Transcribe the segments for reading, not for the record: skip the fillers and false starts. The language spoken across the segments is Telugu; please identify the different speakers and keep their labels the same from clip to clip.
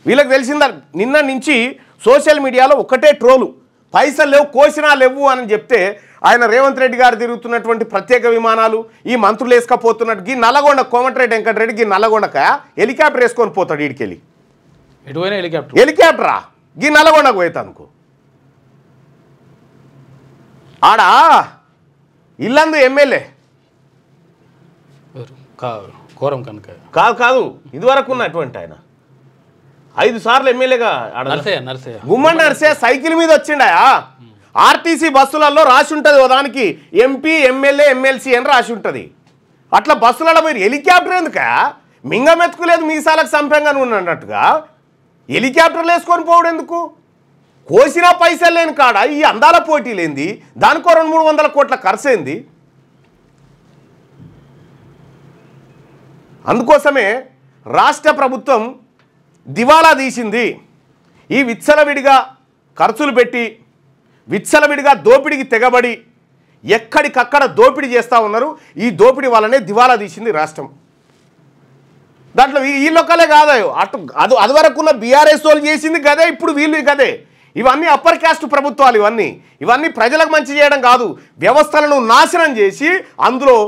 Speaker 1: వీళ్ళకి తెలిసిందా నిన్న నుంచి సోషల్ మీడియాలో ఒకటే ట్రోలు, పైసలు లేవు కోసినా లేవు అని చెప్తే ఆయన రేవంత్ రెడ్డి గారు తిరుగుతున్నటువంటి ప్రత్యేక విమానాలు ఈ మంత్రులు వేసుకపోతున్నట్టు గీ నల్లగొండ కోమటిరెడ్డి వెంకటరెడ్డి ఈ నల్లగొండక హెలికాప్టర్ వేసుకొని పోతాడు ఈడికెళ్ళి.
Speaker 2: ఎటువైనా
Speaker 1: హెలికాప్టరా గీ నల్లగొండకు పోయేతానుకో. ఆడ ఇల్లందు ఎమ్మెల్యే
Speaker 2: కోరం కనుక
Speaker 1: కాదు ఇదివరకు ఉన్నటువంటి ఆయన 5 సార్లు ఎమ్మెల్యేగా గుమ్మడి నర్సే సైకిల్ మీద వచ్చిండాయా. ఆర్టీసీ బస్సులలో రాసి ఉంటుంది దానికి ఎంపీ ఎమ్మెల్యే ఎమ్మెల్సీ అని రాసి ఉంటుంది. అట్లా బస్సులలో మీరు హెలికాప్టర్ ఎందుక మింగమెత్తుకులేదు మీసాలకు సంపంగా ఉన్నట్టుగా హెలికాప్టర్లు వేసుకొని పోవడం ఎందుకు? కోసినా పైసలు లేని కాడ ఈ అందాల పోటీలేంది, దానికో 200-300 కోట్ల ఖర్చు ఏంది? అందుకోసమే రాష్ట్ర ప్రభుత్వం దివాలా తీసింది. ఈ విచ్చలవిడిగా ఖర్చులు పెట్టి విచ్చలవిడిగా దోపిడికి తెగబడి ఎక్కడికక్కడ దోపిడీ చేస్తూ ఉన్నారు. ఈ దోపిడీ వల్లనే దివాలా తీసింది రాష్ట్రం. దాంట్లో ఈ లోకలే కాదాయో అటు అది వరకు ఉన్న బీఆర్ఎస్ వాళ్ళు చేసింది గదే, ఇప్పుడు వీళ్ళు గదే. ఇవన్నీ అప్పర్ క్యాస్ట్ ప్రభుత్వాలు, ఇవన్నీ ప్రజలకు మంచి చేయడం కాదు, వ్యవస్థలను నాశనం చేసి అందులో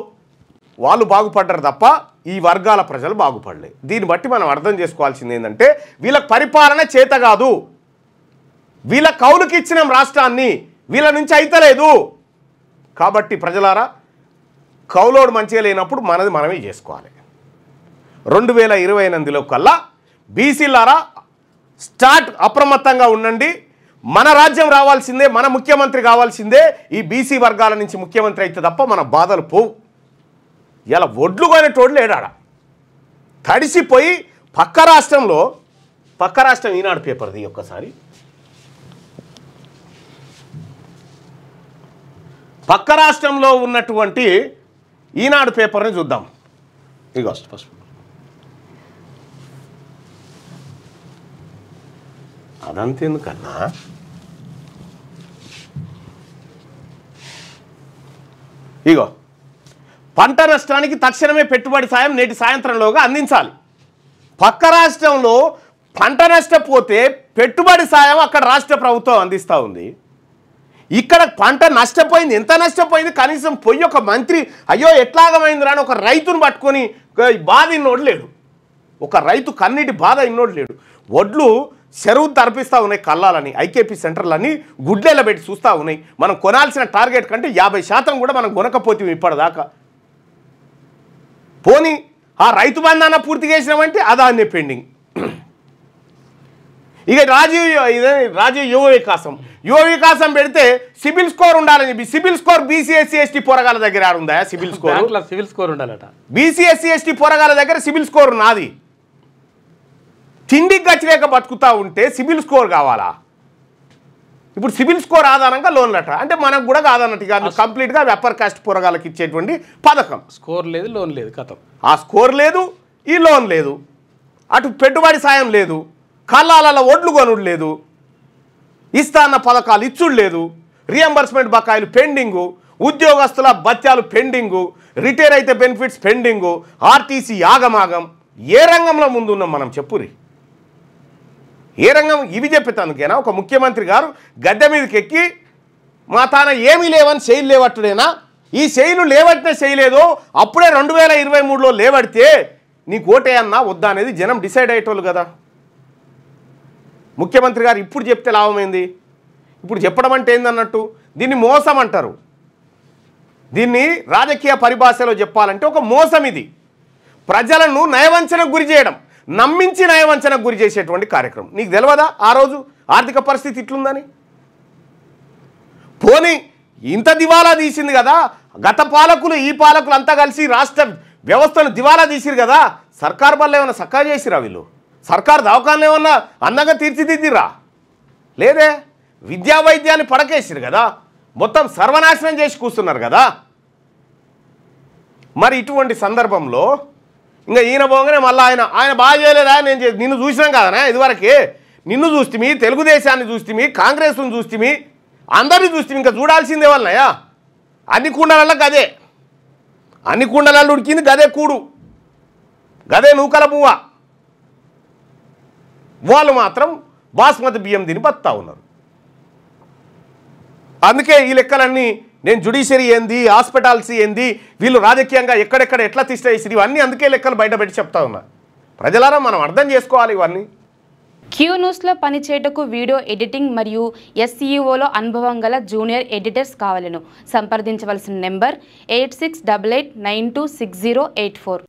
Speaker 1: వాళ్ళు బాగుపడ్డారు తప్ప ఈ వర్గాల ప్రజలు బాగుపడలేదు. దీన్ని బట్టి మనం అర్థం చేసుకోవాల్సింది ఏంటంటే వీళ్ళకి పరిపాలన చేత కాదు, వీళ్ళ కౌలుకి ఇచ్చిన రాష్ట్రాన్ని వీళ్ళ నుంచి అయితలేదు. కాబట్టి ప్రజలారా కౌలోడు మంచిగా లేనప్పుడు మనది మనమే చేసుకోవాలి. 2028లో కల్లా బీసీలారా స్టార్ట్ అప్రమత్తంగా ఉండండి. మన రాజ్యం రావాల్సిందే, మన ముఖ్యమంత్రి కావాల్సిందే. ఈ బీసీ వర్గాల నుంచి ముఖ్యమంత్రి అయితే తప్ప మన బాధలు పోవు. ఇలా ఒడ్లు కొనేటోళ్ళు లేడాడ తడిసిపోయి పక్క రాష్ట్రం ఈనాడు పేపర్ది ఒక్కసారి పక్క రాష్ట్రంలో ఉన్నటువంటి ఈనాడు పేపర్ని చూద్దాం. ఇగో అదంతెందుకన్నా ఇగో పంట నష్టానికి తక్షణమే పెట్టుబడి సాయం నేటి సాయంత్రంలోగా అందించాలి. పక్క రాష్ట్రంలో పంట నష్టపోతే పెట్టుబడి సాయం అక్కడ రాష్ట్ర ప్రభుత్వం అందిస్తూ ఉంది. ఇక్కడ పంట నష్టపోయింది, ఎంత నష్టపోయింది కనీసం పోయి ఒక మంత్రి అయ్యో ఎట్లాగమైందిరా అని ఒక రైతును పట్టుకొని బాధ ఇన్నోడు లేడు, ఒక రైతు కన్నీటి బాధ ఇన్నోడు లేడు. వడ్లు చెరువు తరపిస్తూ ఉన్నాయి, కల్లాలని ఐకేపీ సెంటర్లన్నీ గుడ్లెల పెట్టి చూస్తూ ఉన్నాయి. మనం కొనాల్సిన టార్గెట్ కంటే 50% కూడా మనం కొనకపోతే ఇప్పటిదాకా. పోనీ ఆ రైతు బంధాన పూర్తి చేసినామంటే అదాన్నే పెండింగ్. ఇక రాజీవ్ యువ వికాసం పెడితే సిబిల్ స్కోర్ ఉండాలని చెప్పి CIBIL score BC SC ST పోరగాల దగ్గర ఉందా? సిబిల్ స్కోర్
Speaker 2: ఉండాలట.
Speaker 1: బీసీ ఎస్సీ ఎస్టీ పోరగాల దగ్గర సిబిల్ స్కోర్ నాది. తిండికి గచ్చిలేక బతుకుతా ఉంటే సిబిల్ స్కోర్ కావాలా? ఇప్పుడు సిబిల్ స్కోర్ ఆధారంగా లోన్లట అంటే మనకు కూడా కాదన్నట్టు కాదు, కంప్లీట్గా అప్పర్ కాస్ట్ పోరగాళ్ళకి ఇచ్చేటువంటి పథకం.
Speaker 2: స్కోర్ లేదు, లోన్ లేదు, కథం.
Speaker 1: ఆ స్కోర్ లేదు, ఈ లోన్ లేదు, అటు పెట్టుబడి సాయం లేదు, కళ్ళాలలో ఒడ్లు కొనుడు లేదు, ఇస్తా అన్న పథకాలు ఇచ్చుడు లేదు, రియంబర్స్మెంట్ బకాయిలు పెండింగు, ఉద్యోగస్తుల భత్యాలు పెండింగు, రిటైర్ అయితే బెనిఫిట్స్ పెండింగు, ఆర్టీసీ ఆగమాగం. ఏ రంగంలో ముందున్నాం మనం చెప్పురి? ఏ రంగం? ఇవి చెప్పేతానుకేనా ఒక ముఖ్యమంత్రి గారు గద్దె మీదకి ఎక్కి మా తాన ఏమీ లేవని శైలు లేవట్టుడేనా? ఈ శైలు లేవట్టినా చేయలేదో అప్పుడే 2023లో లేవడితే నీకు ఓటే అన్నా వద్దా అనేది జనం డిసైడ్ అయ్యేటోళ్ళు కదా. ముఖ్యమంత్రి గారు ఇప్పుడు చెప్తే లాభమైంది. ఇప్పుడు చెప్పడం అంటే ఏందన్నట్టు దీన్ని మోసం అంటారు. దీన్ని రాజకీయ పరిభాషలో చెప్పాలంటే ఒక మోసం. ఇది ప్రజలను నయవంచనకు గురి చేయడం, నమ్మించి నయవంచనకు గురి చేసేటువంటి కార్యక్రమం. నీకు తెలియదా ఆ రోజు ఆర్థిక పరిస్థితి ఇట్లుందని? పోనీ ఇంత దివాలా తీసింది కదా, గత పాలకులు ఈ పాలకులు అంతా కలిసి రాష్ట్ర వ్యవస్థను దివాలా తీసిరు కదా, సర్కార్ వల్ల ఏమన్నా సక్కా చేసిరా వీళ్ళు? సర్కారు దవాఖానలు ఏమన్నా అందంగా తీర్చిదిద్దిరా? లేదే. విద్యా వైద్యాన్ని పడకేసిరు కదా, మొత్తం సర్వనాశనం చేసి కూర్చున్నారు కదా. మరి ఇటువంటి సందర్భంలో ఇంకా ఈయన పోగానే మళ్ళీ ఆయన బాగా చేయలేదా? నిన్ను చూసినాం కదనా ఇదివరకే, నిన్ను చూస్తేమి, తెలుగుదేశాన్ని చూస్తేమి, కాంగ్రెస్ను చూస్తేమి, అందరినీ చూస్తేమి, ఇంకా చూడాల్సిందే వాళ్ళనయా? అన్ని కుండలలో గదే, అన్ని కుండలలో ఉడికింది గదే కూడు, గదే నూకల పువ్వ. వాళ్ళు మాత్రం బాస్మతి బియ్యం తిని బతుకుతా ఉన్నారు. అందుకే ఈ లెక్కలన్నీ నేను జుడిషియరీ ఏంది, హాస్పిటాల్స్ ఏంది, వీళ్ళు రాజకీయంగా ఎక్కడెక్కడ ఎట్లా తీసేసి ఇవన్నీ అందుకే లెక్కలు బయట పెట్టి చెప్తా ఉన్నా. ప్రజలారా మనం అర్థం చేసుకోవాలి ఇవన్నీ.
Speaker 3: క్యూ న్యూస్లో పనిచేయటకు వీడియో ఎడిటింగ్ మరియు SEOలో అనుభవం గల జూనియర్ ఎడిటర్స్ కావాలను. సంప్రదించవలసిన నెంబర్ 8688926084.